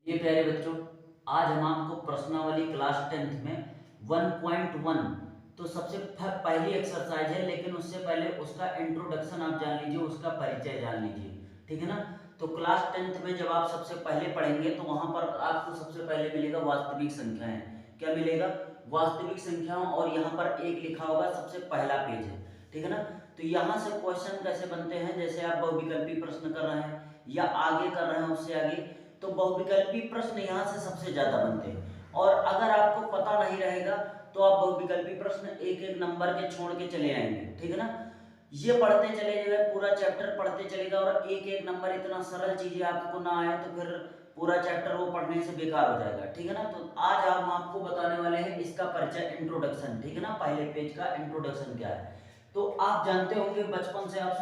ये प्यारे बच्चों, आज हम आपको प्रश्नावली क्लास 10th में 1.1 तो सबसे पहली एक्सरसाइज है, लेकिन उससे पहले उसका इंट्रोडक्शन आप जान लीजिए, उसका परिचय जान लीजिए। ठीक है ना। तो क्लास 10th में जब आप सबसे पहले पढ़ेंगे तो वहां पर आपको सबसे पहले मिलेगा वास्तविक संख्याएं। क्या मिलेगा? वास्तविक संख्याओं। और यहाँ पर एक लिखा होगा, सबसे पहला पेज है। ठीक है ना। तो यहाँ से क्वेश्चन कैसे बनते हैं, जैसे आप बहुविकल्पी प्रश्न कर रहे हैं या आगे कर रहे हैं उससे आगे, तो बहुविकल्पी प्रश्न यहाँ से सबसे ज्यादा बनते हैं। और अगर आपको पता नहीं रहेगा तो आप बहुविकल्पी प्रश्न एक एक नंबर के छोड़ के चले आएंगे। ठीक है ना। ये पढ़ते चले जाएगा, पूरा चैप्टर पढ़ते चलेगा, और एक एक नंबर इतना सरल चीजें आपको ना आए तो फिर पूरा चैप्टर वो पढ़ने से बेकार हो जाएगा। ठीक है ना। तो आज हम आपको बताने वाले हैं इसका परिचय, इंट्रोडक्शन। ठीक है ना। पहले पेज का इंट्रोडक्शन क्या है। तो आप जानते होंगे, बचपन से आप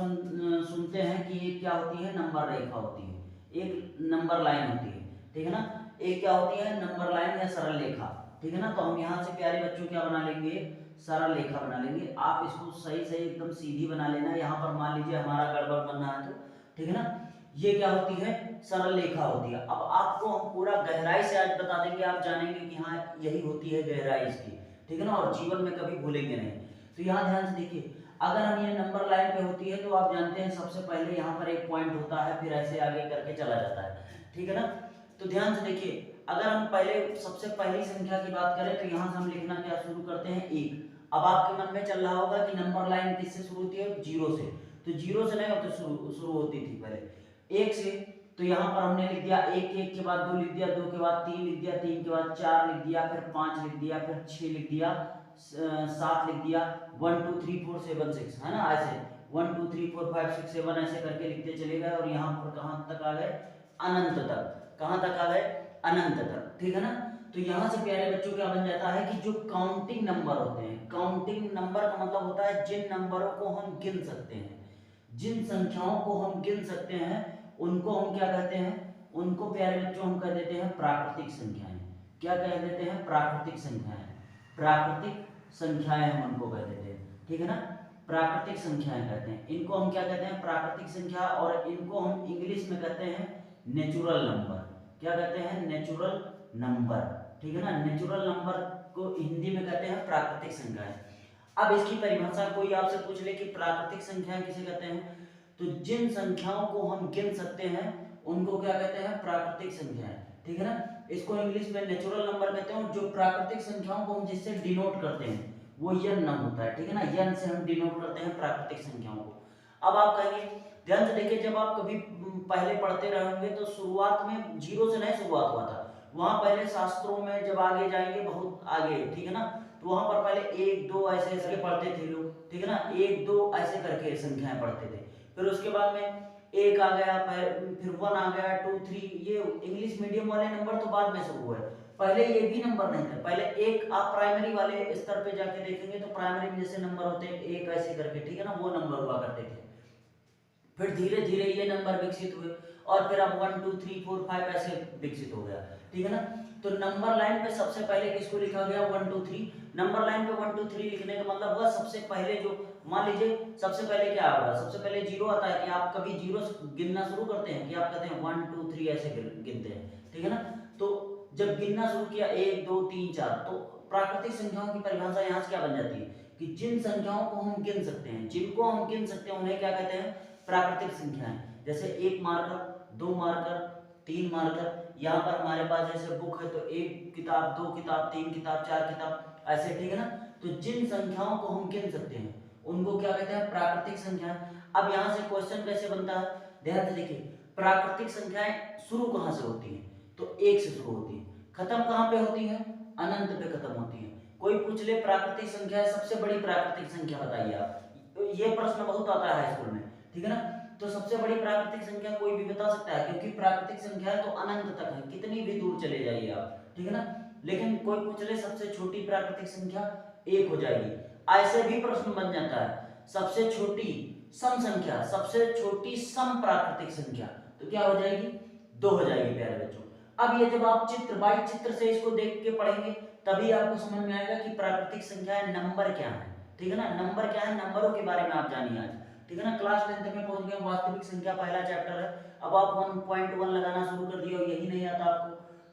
सुनते हैं कि ये क्या होती है, नंबर रेखा होती है, एक नंबर लाइन होती है। ठीक है ना। एक क्या होती है, नंबर लाइन या सरल रेखा। ठीक है ना। तो हम यहाँ से प्यारे बच्चों क्या बना लेंगे, सरल रेखा बना लेंगे। आप इसको सही सही एकदम सीधी बना लेना। यहाँ पर मान लीजिए हमारा गड़बड़ बनना है तो, ठीक है ना। ये क्या होती है, सरल रेखा होती है। अब आपको हम पूरा गहराई से आज बता देंगे, आप जानेंगे कि हाँ यही होती है गहराई इसकी। ठीक है ना। और जीवन में कभी भूलेंगे नहीं। तो यहाँ ध्यान से देखिए, अगर हम ये नंबर लाइन पे होती है तो आप जानते हैं सबसे पहले यहाँ पर एक पॉइंट होता है, फिर ऐसे आगे करके चला जाता है। ठीक है ना। तो ध्यान से देखिए, अगर हम पहले सबसे पहली संख्या की बात करें तो यहाँ से हम लिखना क्या शुरू करते हैं, एक। अब आपके मन में चल रहा होगा कि नंबर लाइन किससे शुरू होती है, जीरो से। तो जीरो से नहीं होती, शुरू होती थी पहले एक से। तो यहाँ पर हमने लिख दिया एक, एक के बाद दो लिख दिया, दो के बाद तीन लिख दिया, तीन के बाद चार लिख दिया, फिर पांच लिख दिया, फिर छह लिख दिया, सात लिख दिया, 1 2 3 4 7 6, है ना। ऐसे 1 2 3 4 5 6 7 ऐसे करके लिखते चले गए, और यहाँ पर कहाँ तक आ गए, अनंत तक। कहाँ तक आ गए, अनंत तक। ठीक है ना। तो यहाँ से प्यारे बच्चों क्या बन जाता है कि जो काउंटिंग नंबर होते हैं, काउंटिंग नंबर का मतलब होता है जिन नंबरों को हम गिन सकते हैं, जिन संख्याओं को हम गिन सकते हैं, उनको हम क्या कहते हैं, उनको प्यारे बच्चों हम कह देते हैं प्राकृतिक संख्याएं। क्या कह देते हैं, प्राकृतिक संख्याएं। प्राकृतिक संख्याएं हम उनको कह देते हैं। ठीक है ना। प्राकृतिक संख्याएं कहते हैं इनको, हम क्या कहते हैं, प्राकृतिक संख्या। और इनको हम इंग्लिश में कहते हैं नेचुरल नंबर। क्या कहते हैं, नेचुरल नंबर। ठीक है ना। नेचुरल नंबर को हिंदी में कहते हैं प्राकृतिक संख्याएं। अब इसकी परिभाषा कोई आपसे पूछ ले कि प्राकृतिक संख्याएं किसे कहते हैं, तो जिन संख्याओं को हम गिन सकते हैं उनको क्या कहते हैं, प्राकृतिक संख्याएं। ठीक है ना। इसको इंग्लिश में नेचुरल नंबर कहते हैं। जो प्राकृतिक संख्याओं को हम जिससे डिनोट करते हैं वो यन नाम होता है। ठीक है ना। यन से हम डिनोट करते हैं प्राकृतिक संख्याओं को। अब आप कहेंगे, ध्यान से देखिए, जब आप कभी पहले पढ़ते रहेंगे तो शुरुआत में जीरो से नहीं शुरुआत हुआ था। वहां पहले शास्त्रों में जब आगे जाएंगे, बहुत आगे, ठीक है ना, तो वहां पर पहले एक दो ऐसे ऐसे पढ़ते थे लोग। ठीक है ना। एक दो ऐसे करके संख्याएं पढ़ते थे। फिर उसके बाद में एक आ गया, फिर वन आ गया, टू थ्री। ये इंग्लिश मीडियम वाले नंबर तो बाद में शुरू हुए, पहले ये भी नंबर नहीं थे। पहले एक, आप प्राइमरी वाले स्तर पे जाके देखेंगे तो प्राइमरी में जैसे नंबर होते हैं एक ऐसे करके, ठीक है ना, वो नंबर हुआ करते थे। फिर धीरे धीरे ये नंबर विकसित हुए, और फिर अब 1 2 3 4 5 ऐसे विकसित हो गया। ठीक है ना। तो नंबर लाइन पे सबसे पहले किसको लिखा गया, 1 2 3। नंबर लाइन पे 1 2 3 लिखने का मतलब हुआ सबसे पहले जो, मान लीजिए सबसे पहले क्या होगा, सबसे पहले जीरो आता है। कि आप कभी जीरो गिनना शुरू करते हैं, कि आप कहते हैं 1 2 3 ऐसे गिनते हैं। ठीक है ना। तो जब गिनना शुरू किया 1 2 3 4, तो प्राकृतिक संख्याओं की परिभाषा यहाँ से क्या बन जाती है कि जिन संख्याओं को हम गिन सकते हैं, जिनको हम गिन सकते हैं, उन्हें क्या कहते हैं, प्राकृतिक संख्याएं। जैसे एक मार्कर, दो मार्कर, तीन मार्कर। यहाँ पर हमारे पास जैसे बुक है तो एक किताब, दो किताब, तीन किताब, चार किताब ऐसे। ठीक है ना। तो जिन संख्याओं को हम गिन सकते हैं उनको क्या कहते हैं, प्राकृतिक संख्याएं। अब यहाँ से क्वेश्चन कैसे बनता है, ध्यान से देखिए, प्राकृतिक संख्याएं शुरू कहाँ से होती हैं, तो एक से शुरू होती है। खत्म कहाँ पे होती है, अनंत पे खत्म होती है। कोई पूछ ले प्राकृतिक संख्या, सबसे बड़ी प्राकृतिक संख्या बताइए आप, तो ये प्रश्न बहुत आता है स्कूल में। ठीक है ना। तो सबसे बड़ी प्राकृतिक संख्या कोई भी बता सकता है, क्योंकि प्राकृतिक संख्या तो अनंत तक है, कितनी भी दूर चले जाइए आप। ठीक है ना। लेकिन कोई पूछ ले सबसे छोटी प्राकृतिक संख्या, एक हो जाएगी। ऐसे भी प्रश्न बन जाता है, सबसे छोटी सम संख्या, सबसे छोटी सम प्राकृतिक संख्या, तो क्या हो जाएगी, दो हो जाएगी प्यारे बच्चों। अब ये जब आप चित्र बाई चित्र से इसको देख के पढ़ेंगे तभी आपको समझ में आएगा कि प्राकृतिक संख्याएं नंबर क्या है। ठीक है ना। नंबर क्या है, नंबरों के बारे में आप जानिए आज। ठीक है ना। क्लास 10th में पहुंच गए, वास्तविक संख्या पहला चैप्टर है। अब आप 1.1 लगाना शुरू कर दिए और यही नहीं आता आपको,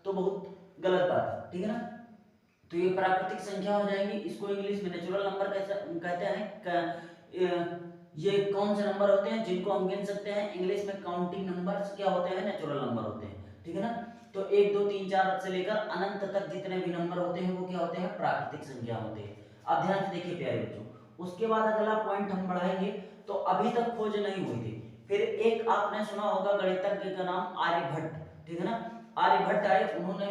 तो बहुत गलत बात है, ठीक है ना। तो ये प्राकृतिक संख्या हो जाएगी, इसको इंग्लिश में नेचुरल नंबर कैसे कहते हैं। ये कौन से नंबर होते हैं जिनको हम गिन सकते हैं, इंग्लिश में काउंटिंग नंबर्स क्या होते हैं, नेचुरल नंबर होते हैं, ठीक है ना। तो 1 2 3 4 से लेकर अनंत तक जितने भी नंबर होते हैं वो क्या होते हैं, प्राकृतिक संख्या होते हैं। अब ध्यान से देखिए प्यारे बच्चों, उसके बाद अगला पॉइंट हम बढ़ाएंगे। तो अभी तक खोज नहीं हुई थी, फिर एक आपने सुना होगा गणितज्ञ का नाम आर्यभट्ट, ठीक है ना। आर्यभट्ट आए, उन्होंने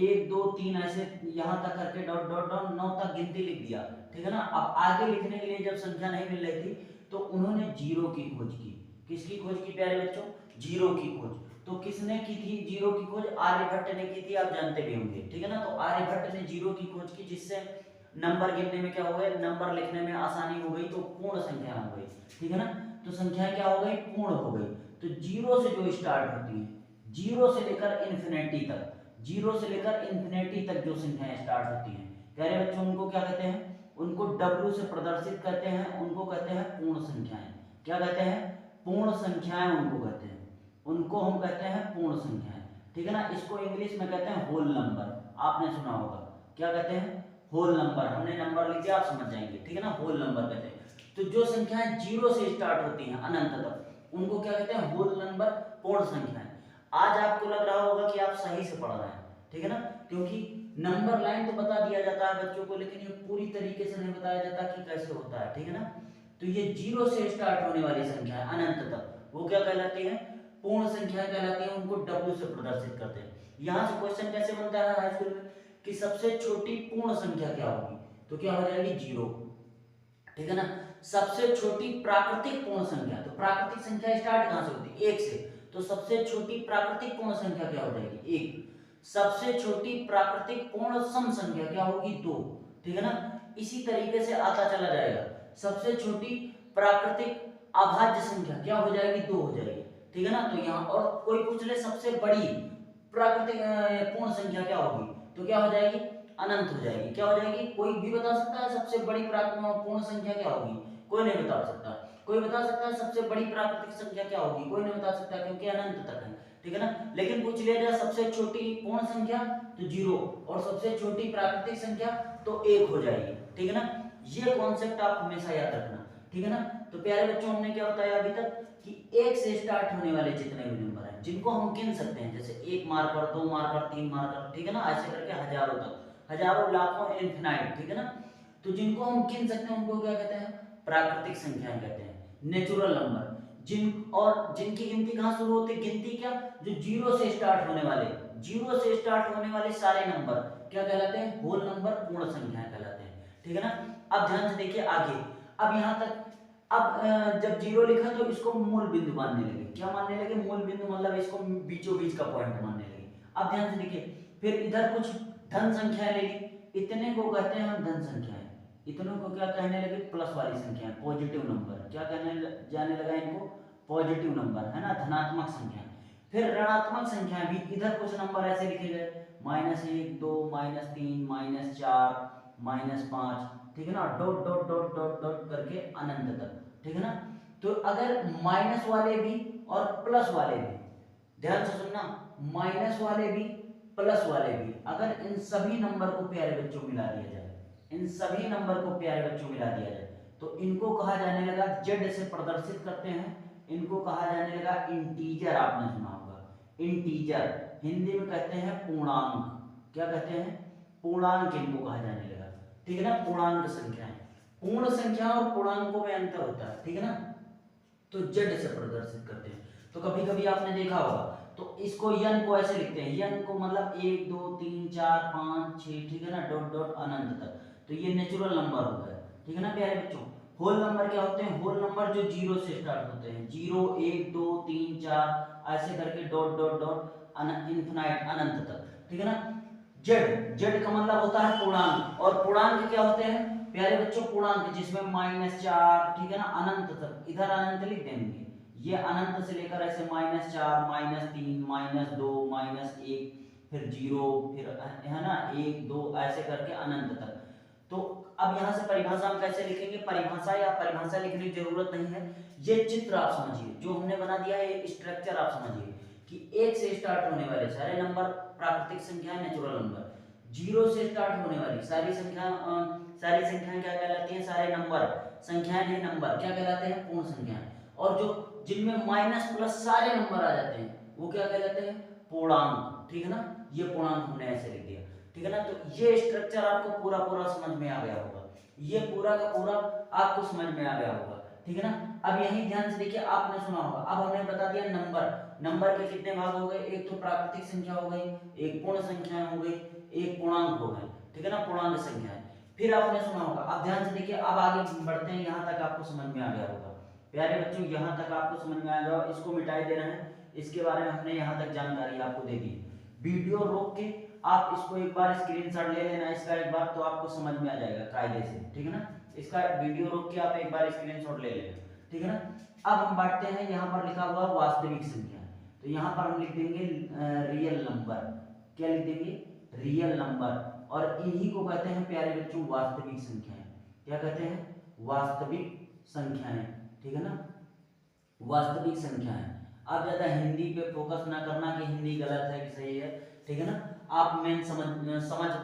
1 2 3 ऐसे यहाँ तक करके डॉट डॉट डॉट 9 तक गिनती लिख दिया, ठीक है ना। अब आगे लिखने के लिए जब संख्या नहीं मिल रही थी तो उन्होंने जीरो की खोज की। किसकी खोज की प्यारे बच्चों, जीरो की खोज। तो किसने की थी जीरो की खोज, आर्यभट्ट ने की थी, आप जानते भी होंगे, ठीक है ना। तो आर्यभट्ट ने जीरो की खोज की, जिससे नंबर गिनने में क्या हो गया, नंबर लिखने में आसानी हो गई, तो पूर्ण संख्या हो गई, ठीक है ना। तो संख्या क्या हो गई, पूर्ण हो गई। तो जीरो से जो स्टार्ट होती है, जीरो से लेकर इन्फिनिटी तक, जीरो से लेकर इन्फिनिटी तक जो संख्याएं स्टार्ट होती हैं प्यारे बच्चों, उनको क्या कहते हैं, उनको W से प्रदर्शित करते हैं, उनको कहते हैं पूर्ण संख्याएं। क्या कहते हैं, पूर्ण संख्याएं उनको कहते हैं, उनको हम कहते हैं पूर्ण संख्याएं, ठीक है ना। इसको इंग्लिश में कहते हैं होल नंबर, आपने सुना होगा, क्या कहते हैं, होल नंबर। हमने नंबर लिख दिया, आप समझ जाएंगे, ठीक है ना, होल नंबर कहते हैं। तो जो संख्याएं जीरो से स्टार्ट होती हैं अनंत तक, उनको क्या कहते हैं, होल नंबर, पूर्ण संख्याएं। आज आपको लग रहा होगा कि आप सही से पढ़ रहे हैं, ठीक है ना, क्योंकि नंबर लाइन तो बता दिया जाता है बच्चों को, लेकिन ये पूरी तरीके से नहीं बताया जाता कि कैसे होता है, ठीक है ना। तो ये जीरो से स्टार्ट होने वाली संख्या है अनंत तक, वो क्या कहलाती है, पूर्ण संख्या कहलाती है, उनको W से प्रदर्शित करते हैं। यहां से क्वेश्चन कैसे बनता है हाई स्कूल में, कि सबसे छोटी पूर्ण संख्या क्या होगी, तो क्या हो जाएगी, जीरो, ठीक है ना। सबसे छोटी प्राकृतिक पूर्ण संख्या, तो प्राकृतिक संख्या स्टार्ट कहां से होती है, 1 से, तो सबसे छोटी प्राकृतिक पूर्ण संख्या क्या हो जाएगी, 1। सबसे छोटी प्राकृतिक पूर्ण सम संख्या क्या होगी, 2, ठीक है ना। इसी तरीके से आता चला जाएगा, सबसे छोटी प्राकृतिक अभाज्य संख्या क्या हो जाएगी, 2 हो जाएगी, ठीक है ना। तो यहाँ और कोई पूछ ले सबसे बड़ी प्राकृतिक पूर्ण संख्या क्या होगी, तो क्या हो जाएगी, अनंत हो जाएगी। क्या हो जाएगी, कोई भी बता सकता है सबसे बड़ी पूर्ण संख्या क्या होगी, कोई नहीं बता सकता। कोई बता सकता है सबसे बड़ी प्राकृतिक संख्या क्या होगी, कोई नहीं बता सकता, क्योंकि अनंत तक है, ठीक है ना। लेकिन पूछ लिया जाए सबसे छोटी पूर्ण संख्या तो 0, और सबसे छोटी प्राकृतिक संख्या तो 1 हो जाएगी, ठीक है ना। ये कॉन्सेप्ट आप हमेशा याद रखना, ठीक है ना। तो प्यारे बच्चों, हमने क्या बताया अभी तक कि 1 से स्टार्ट होने वाले जितने भी नंबर हैं जिनको हम गिन सकते हैं, जैसे 1 मार्कर, 2 मार्कर, 3 मार्कर, ठीक है ना, ऐसे करके हजारों तक, हजारों, लाखों, इनफिनाइट, ठीक है ना। तो जिनको हम गिन सकते हैं उनको क्या कहते हैं, प्राकृतिक संख्याएं कहते हैं, नेचुरल नंबर। जिनकी गिनती कहां शुरू होती है, गिनती क्या, जो जीरो से स्टार्ट होने वाले, जीरो से स्टार्ट होने वाले सारे नंबर क्या कहलाते हैं, होल नंबर, पूर्ण संख्याएं कहलाते हैं, ठीक है ना। अब ध्यान से देखिए आगे, अब यहां तक, अब जब जीरो लिखा तो इसको मूल बिंदु मानने लगे, क्या मानने लगे, मूल बिंदु, मतलब इसको बीचों बीच का पॉइंट मानने लगे। अब ध्यान से देखिए, फिर इधर कुछ धन संख्याएं ले ली, इतने को कहते हैं हम धन संख्याएं, इतनों को क्या कहने लगे, प्लस वाली संख्याएं, पॉजिटिव नंबर, क्या कहने जाने लगा इनको, पॉजिटिव नंबर, है ना, धनात्मक संख्या। फिर ऋणात्मक संख्या भी, इधर कुछ नंबर ऐसे लिखे गए, -1 2 -3 -4 -5, ठीक है ना, dot dot dot dot dot करके अनंत तक, ठीक है ना। तो अगर माइनस वाले भी और प्लस वाले भी, ध्यान से सुनना, माइनस वाले भी प्लस वाले भी, अगर इन सभी नंबर को प्यारे बच्चों मिला दिया जाए, इन सभी नंबर को प्यारे बच्चों मिला दिया जाए, तो इनको कहा जाने लगा, जेड से प्रदर्शित करते हैं, इनको कहा जाने लगा इंटीजर। आपने सुना होगा इंटीजर, हिंदी में कहते हैं पूर्णांक, क्या कहते हैं, पूर्णांक इनको कहा जाने लगा, ठीक है ना। पूर्णांक संख्याएं, पूर्ण संख्या और पूर्णांकों में अंतर होता है, ठीक है ना। तो जेड से प्रदर्शित करते हैं। तो कभी कभी आपने देखा होगा, तो इसको यन को ऐसे लिखते हैं, यन को मतलब 1 2 3 4 5 6, ठीक है ना, डॉट डॉट अनंत तक। तो ये नेचुरल नंबर होता है, ठीक है ना प्यारे बच्चों। होल नंबर क्या होते हैं, होल नंबर जो जीरो से स्टार्ट होते हैं, 0 1 2 3 4 ऐसे करके डॉट डॉट डॉट इनफिनाइट, अनंत तक, ठीक है ना। जेड, जेड का मतलब होता है पूर्णांक, और पूर्णांक क्या होते हैं प्यारे बच्चों, पूर्णांक जिसमें -4, ठीक है ना, अनंत तक, इधर अनंत लिख देंगे, ये अनंत से लेकर ऐसे -4 -3 -2 -1, फिर 0, फिर है ना 1 2 ऐसे करके अनंत तक। तो अब यहां से परिभाषा हम कैसे लिखेंगे, परिभाषा या परिभाषा लिखने की जरूरत नहीं है, ये चित्र आप समझिए, जो हमने बना दिया है स्ट्रक्चर आप समझिए, कि 1 से स्टार्ट होने वाले सारे नंबर प्राकृतिक संख्या है, नेचुरल नंबर। जीरो से स्टार्ट होने वाली सारी संख्याएं क्या कहलाती हैं? सारे नंबर, संख्याएं नहीं नंबर क्या कहलाते हैं? पूर्ण संख्याएं। और जो जिनमें माइनस प्लस सारे नंबर आ जाते हैं वो क्या कहलाते हैं? पूर्णांक। ठीक है ना, ये पूर्णांक हमने ऐसे लिख दिया। ठीक है ना, तो ये स्ट्रक्चर आपको पूरा पूरा समझ में आ गया होगा, ये पूरा का पूरा आपको समझ में आ गया होगा। ठीक है ना, अब यही ध्यान से देखिए, आपने सुना होगा, अब हमने बता दिया नंबर के कितने भाग हो गए? एक तो प्राकृतिक संख्या हो गई, एक पूर्ण संख्या हो गई, एक पूर्णांक हो गए। ठीक है ना, पूर्णांक संख्या है। फिर आपने सुना होगा, अब ध्यान से देखिए, अब आगे बढ़ते हैं, यहाँ तक आपको समझ में आ गया होगा प्यारे बच्चों, यहाँ तक आपको समझ में आ गया। इसको मिटाई दे रहे हैं, इसके बारे में हमने यहाँ तक जानकारी आपको दे दी। वीडियो रोक के आप इसको एक बार स्क्रीनशॉट ले लेना इसका एक बार, तो आपको समझ में आ जाएगा कायदे से। ठीक है ना, इसका वीडियो रोक के आप एक बार स्क्रीनशॉट ले लेना। ठीक है ना, अब हम बांटते हैं, यहाँ पर लिखा हुआ वास्तविक संख्या, तो यहाँ पर हम लिख देंगे रियल नंबर। क्या लिख देंगे? Real number. और इन्हीं को कहते हैं प्यारे बच्चों वास्तविक संख्याएं। क्या कहते हैं? वास्तविक संख्याएं। ठीक है ना, वास्तविक संख्याएं। आप ज्यादा हिंदी पे फोकस ना करना कि हिंदी गलत है कि सही है। ठीक है ना, आप मेन समझ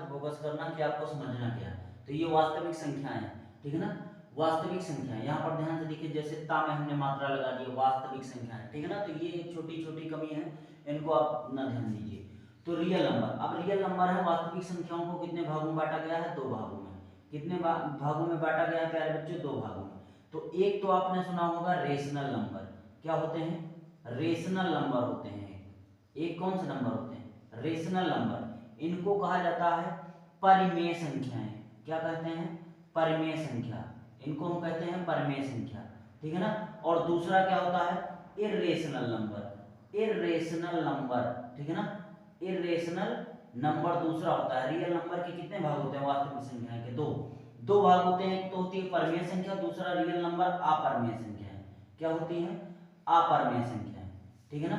फोकस करना कि आपको समझना क्या है। तो ये वास्तविक संख्याएं हैं। ठीक है ना, वास्तविक संख्याएं। यहाँ पर ध्यान से देखिए, जैसे ता में हमने मात्रा लगा दी, वास्तविक संख्याएं। ठीक है ना, तो ये छोटी छोटी कमी है, इनको आप ना ध्यान दीजिए। तो रियल नंबर, अब रियल नंबर है, वास्तविक संख्याओं को कितने भागों में बांटा गया है? 2 भागों में। कितने भागों में बांटा गया है प्यारे बच्चों? 2 भागों में। तो एक तो आपने सुना होगा रेशनल नंबर। क्या होते हैं? रेशनल नंबर होते हैं। एक कौन से नंबर होते हैं? Rational number. इनको कहा जाता है परिमेय संख्याएं। क्या कहते हैं? परिमेय संख्या। इनको हम कहते हैं परिमेय संख्या। ठीक है ना, और दूसरा क्या होता है? Irrational number. Irrational number. ठीक है ना, इर्रेशनल नंबर दूसरा होता है। रियल नंबर के कितने भाग होते हैं? वास्तविक संख्या के दो भाग होते हैं। एक तो होती है परिमेय संख्या, दूसरा रियल नंबर अपरिमेय संख्या है। क्या होती है? अपरिमेय संख्या। ठीक है ना,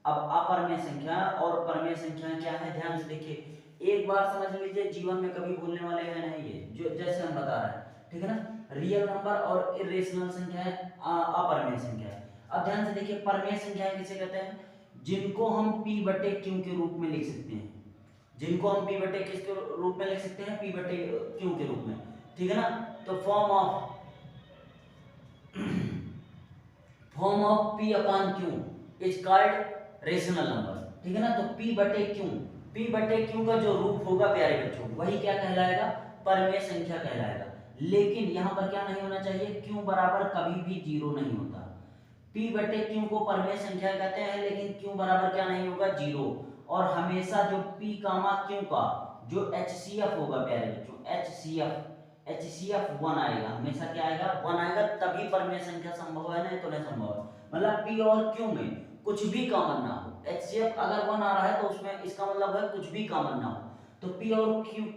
अब अपरिमेय संख्या और परिमेय संख्या क्या है? ध्यान से देखिए, एक बार समझ लीजिए, जीवन में कभी भूलने वाले हैं नहीं ये, जो जैसे हम बता रहे हैं। ठीक है ना, रियल नंबर और इर्रेशनल संख्या है, अपरिमेय संख्या है। अब ध्यान से देखिए, परिमेय संख्याएं किसे कहते हैं? जिनको हम p बटे q के रूप में लिख सकते हैं। जिनको हम p बटे किस के रूप में लिख सकते हैं? p बटे q के रूप में। ठीक है ना, तो form of p upon q is called rational number. ठीक है ना, तो p बटे q का जो रूप होगा प्यारे बच्चों, वही क्या कहलाएगा? परिमेय संख्या कहलाएगा। लेकिन यहाँ पर क्या नहीं होना चाहिए? q बराबर कभी भी 0 नहीं होता। p बटे q को परिमेय संख्या कहते हैं, लेकिन q बराबर क्या नहीं होगा? 0। और हमेशा जो p कामा q का जो HCF होगा प्यारे बच्चों, HCF 1 आएगा। हमेशा क्या आएगा? 1 आएगा, तभी परिमेय संख्या संभव है, नहीं तो नहीं संभव है। मतलब p और q में कुछ भी कॉमन ना हो। HCF अगर 1 आ रहा है तो उसमें इसका मतलब है कुछ भी कॉमन ना हो। तो p और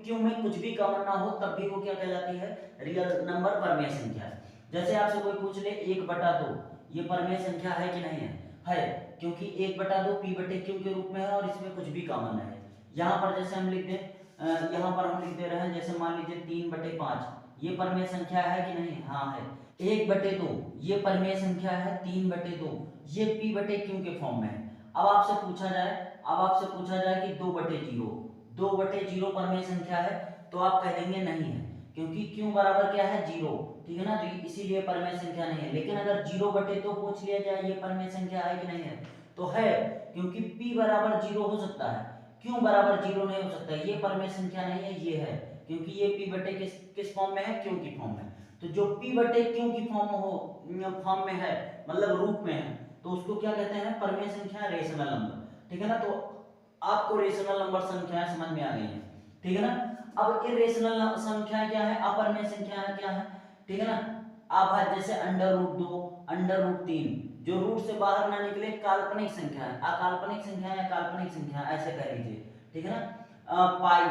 q में कुछ भी कॉमन ना हो, तब भी वो क्या कहलाती है? रियल नंबर, परिमेय संख्या है। जैसे आपसे कोई पूछ ले 1/2, ये परिमेय संख्या है कि नहीं है? है, क्योंकि 1/2 p बटे q के रूप में है और इसमें कुछ भी कॉमन है। यहाँ पर जैसे हम लिख दें, यहाँ पर हम लिख दे रहे हैं, जैसे मान लीजिए 3/5, ये परिमेय संख्या है कि नहीं? हाँ है। 1/2 ये परिमेय संख्या है, 3/2 ये p बटे q के फॉर्म में है। अब आपसे पूछा जाए कि 2/0 परिमेय संख्या है, तो आप कह देंगे नहीं है, क्योंकि q बराबर क्या है? 0। ठीक है ना, तो इसीलिए परिमेय संख्या नहीं है। लेकिन अगर 0/2 पूछ लिया जाए ये परिमेय संख्या है कि नहीं है, तो है, क्योंकि p बराबर 0 हो सकता है, q बराबर 0 नहीं हो सकता। ये परिमेय संख्या नहीं है, ये है, क्योंकि ये p बटे किस फॉर्म में है? q की फॉर्म में। तो जो p बटे q की फॉर्म में है, मतलब रूप में है, तो उसको क्या कहते हैं? परिमेय संख्या, रेशनल नंबर। ठीक है ना, तो आपको रेशनल नंबर संख्याएं समझ में आ गई है। ठीक है ना, अब इर्रेशनल संख्याएं क्या है? अपरिमेय संख्याएं क्या है? ठीक है ना, आप जैसे √2, √3, जो रूट से बाहर ना निकले, काल्पनिक संख्या है, अकाल्पनिक संख्या या काल्पनिक संख्या, ऐसे कह लीजिए। ठीक है ना, पाई,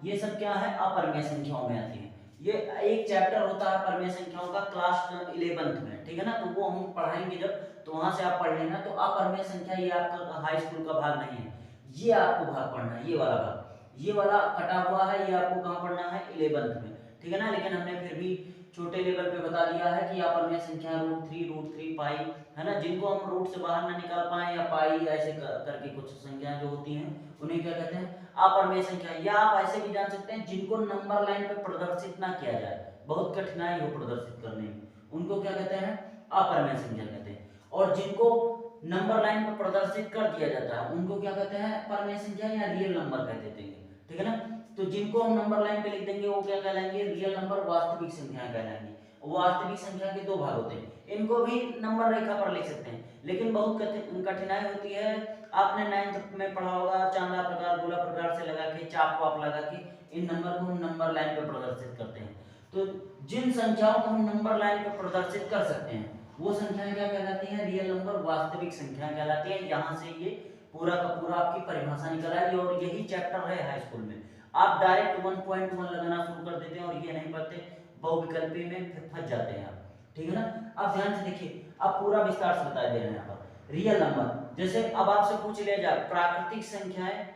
ये सब क्या है? अपरिमेय संख्याओं में आती है। ये एक चैप्टर होता है परिमेय संख्याओं का क्लास 11th में। ठीक है ना, तो वो हम पढ़ाएंगे जब, तो वहां से आप पढ़ लेना। तो अपरिमेय संख्या ये आपका हाई स्कूल का भाग नहीं है, ये आपको भाग पढ़ना है, ये वाला भाग, ये वाला कटा हुआ है, ये आपको कहाँ पढ़ना है? 11th में। ठीक है ना, लेकिन हमने फिर भी छोटे लेवल पे बता दिया है कि अपरमेय संख्या √3 पाई, है ना, जिनको हम रूट से बाहर ना निकाल पाए या पाई ऐसे करके कुछ संख्याएं जो होती हैं उन्हें क्या कहते हैं, अपरमेय संख्या। या आप ऐसे भी जान सकते हैं जिनको नंबर लाइन पे प्रदर्शित ना किया जाए, बहुत कठिनाई हो प्रदर्शित करने में, उनको क्या कहते हैं, अपरमेय संख्या कहते हैं। और जिनको नंबर लाइन पर प्रदर्शित कर दिया जाता है उनको क्या कहते हैं, परमेय संख्या या रियल नंबर कह देते हैं, ठीक है ना। तो जिनको हम नंबर लाइन पे लिख देंगे वो क्या कहलाएंगे, रियल नंबर, वास्तविक संख्याएं कहलाएंगी। वास्तविक संख्या के दो भाग होते हैं, इनको भी नंबर रेखा पर लिख सकते हैं, लेकिन बहुत कठिनाई होती है। आपने 9th में पढ़ा होगा, चांदा प्रकार गोला प्रकार से लगा के, चाप वाप लगा के इन नंबर को हम नंबर लाइन पे प्रदर्शित करते हैं। तो जिन संख्याओं को हम नंबर लाइन पे प्रदर्शित कर सकते हैं वो संख्याएं क्या कहलाती हैं, रियल नंबर, वास्तविक संख्याएं कहलाती हैं। यहाँ से ये पूरा का पूरा आपकी परिभाषा निकल आई और यही चैप्टर है हाई स्कूल में। आप डायरेक्ट 1.1 लगाना शुरू कर देते हैं और ये नहीं पढ़ते, बहुविकल्पी में फिर फंस जाते हैं आप, ठीक है ना। अब ध्यान से देखिए, अब पूरा विस्तार से बता दे रहे हैं यहाँ पर। रियल नंबर, जैसे अब आपसे पूछ लिया जाए प्राकृतिक संख्याएं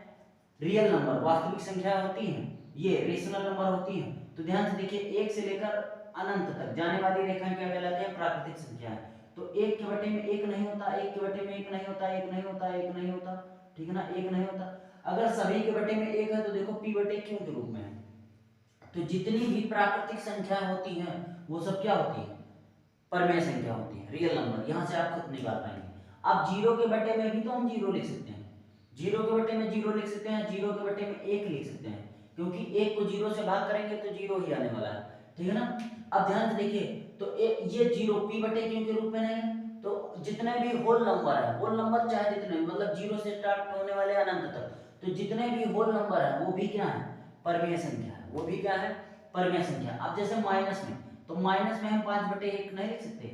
रियल नंबर, वास्तविक संख्याएं होती हैं, ये रेशनल नंबर होती हैं। तो ध्यान से देखिए, 1 से लेकर अनंत तक जाने वाली रेखाएं क्या कहलाती हैं, प्राकृतिक संख्याएं। तो 1 के बटे में 1 नहीं होता, 1 के बटे में 1 नहीं होता, 1 नहीं होता, 1 नहीं होता, ठीक है ना, 1 नहीं होता। अगर सभी के बटे में 1 है तो देखो p बटे q के रूप में है। तो जितनी भी प्राकृतिक संख्याएं होती हैं वो सब क्या होती है, परमेय संख्या होती है, रियल नंबर। यहां से आप खुद निकाल पाएंगे। अब 0 के बटे में भी तो हम 0 लिख सकते हैं, 0 के बटे में 0 लिख सकते हैं, 0 के बटे में 1 लिख सकते हैं, क्योंकि 1 को 0 से भाग करेंगे तो 0 ही आने वाला है, ठीक है ना। अब ध्यान से देखिए, तो ये 0 p बटे q के रूप में नहीं है, तो जितने भी होल नंबर है, होल नंबर चाहे जितने, मतलब 0 से स्टार्ट होने वाले अनंत तक, तो जितने भी होल नंबर है वो भी क्या है, परमेय संख्या है, वो भी क्या है, परमेय संख्या। अब जैसे माइनस में, तो माइनस में हम 5/1 नहीं लिख सकते,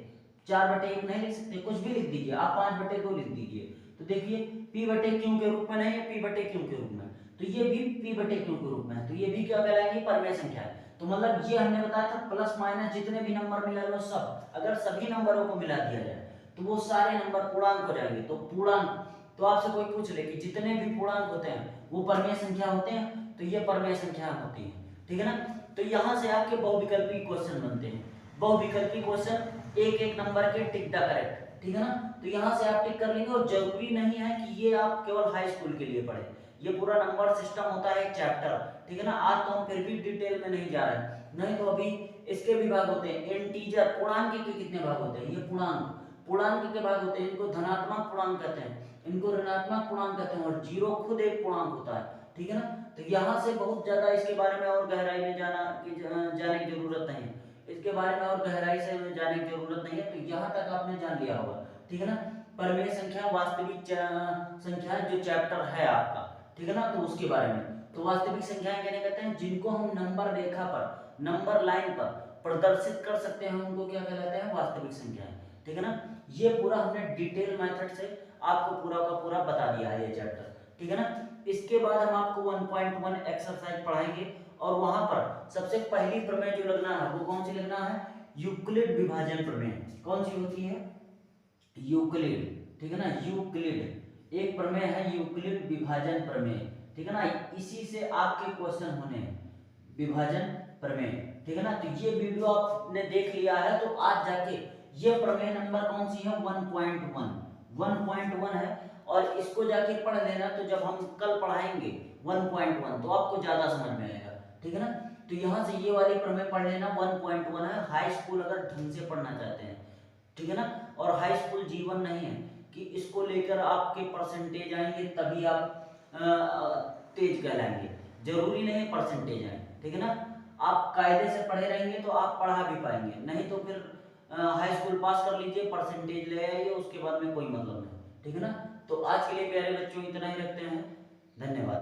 4/1 नहीं लिख सकते, कुछ भी लिख दीजिए आप, 5/2 लिख दीजिए। तो देखिए p बटे q के रूप में नहीं है, p बटे q के रूप में, तो ये भी p बटे q के रूप में है, तो ये भी क्या कहलाएगी, परमेय संख्या है। तो मतलब ये हमने बताया था प्लस माइनस जितने भी नंबर मिला लो सब, अगर सभी नंबरों को मिला दिया जाए तो वो सारे नंबर पूर्णांक हो जाएंगे। तो पूर्णांक, तो आपसे कोई पूछ ले कि जितने भी पूर्णांक होते हैं वो परमेय संख्या होते हैं, तो ये परमेय संख्या होती है, ठीक है ना। तो यहाँ से आपके बहुविकल्पी क्वेश्चन बनते हैं, बहुविकल्पी क्वेश्चन एक एक नंबर के टिक द करेक्ट, ठीक है ना। तो यहाँ से आप टिक कर लेंगे, और जरूरी नहीं है कि ये आप केवल हाई स्कूल के लिए पढ़े, ये पूरा नंबर सिस्टम होता है एक चैप्टर, ठीक है ना। आज तो हम फिर भी डिटेल में नहीं जा रहे हैं, नहीं तो अभी इसके भी भाग होते हैं, इंटीजर पूर्णांक के कितने भाग होते हैं, ये पूर्णांक, पूर्णांक के भाग होते हैं, इनको धनात्मक पूर्णांक कहते हैं, इनको ऋणात्मक पूर्णांक कहते हैं, और जीरो खुद एक पूर्णांक होता है, ठीक है ना। तो यहाँ से बहुत ज्यादा इसके बारे में और गहराई में जाने की जरूरत नहीं है, इसके बारे में और गहराई से जाने की जरूरत नहीं है, तो यहाँ तक आपने जान लिया होगा, ठीक है ना। परमेय संख्या, वास्तविक संख्या जो चैप्टर है आपका, ठीक है ना, तो उसके बारे में। तो वास्तविक संख्याएं कहने कहते हैं जिनको हम नंबर रेखा पर, नंबर लाइन पर प्रदर्शित कर सकते हैं, उनको क्या कहलाते हैं, वास्तविक संख्याएं, ठीक है ना। ये पूरा हमने डिटेल मेथड से आपको पूरा का पूरा बता दिया है ये चैप्टर, ठीक है ना। इसके बाद हम आपको 1.1 एक्सरसाइज पढ़ाएंगे, और वहां पर सबसे पहली प्रमेय जो लगना है वो कौन सी लगना है, यूक्लिड विभाजन प्रमेय। कौन सी होती है, यूक्लिड, ठीक है ना, यूक्लिड एक प्रमेय है, यूक्लिड विभाजन प्रमेय, ठीक है ना। इसी से आपके क्वेश्चन होने हैं, विभाजन प्रमेय, ठीक है ना। तो ये वीडियो आपने देख लिया है, तो आज जाके ये प्रमेय नंबर कौन सी है, 1.1 है, और इसको जाके पढ़ लेना, तो जब हम कल पढ़ाएंगे 1.1 तो आपको ज्यादा समझ में आएगा, ठीक है ना। तो यहाँ से ये वाली प्रमेय पढ़ लेना, 1.1 है, हाई स्कूल अगर ढंग से पढ़ना चाहते हैं, ठीक है ना। और हाई स्कूल जीवन नहीं है कि इसको लेकर आपके परसेंटेज आएंगे तभी आप तेज कहलाएंगे, जरूरी नहीं परसेंटेज आए, ठीक है ना। आप कायदे से पढ़े रहेंगे तो आप पढ़ा भी पाएंगे, नहीं तो फिर हाई स्कूल पास कर लीजिए, परसेंटेज ले आइए, उसके बाद में कोई मतलब नहीं, ठीक है ना। तो आज के लिए प्यारे बच्चों इतना ही रखते हैं, धन्यवाद।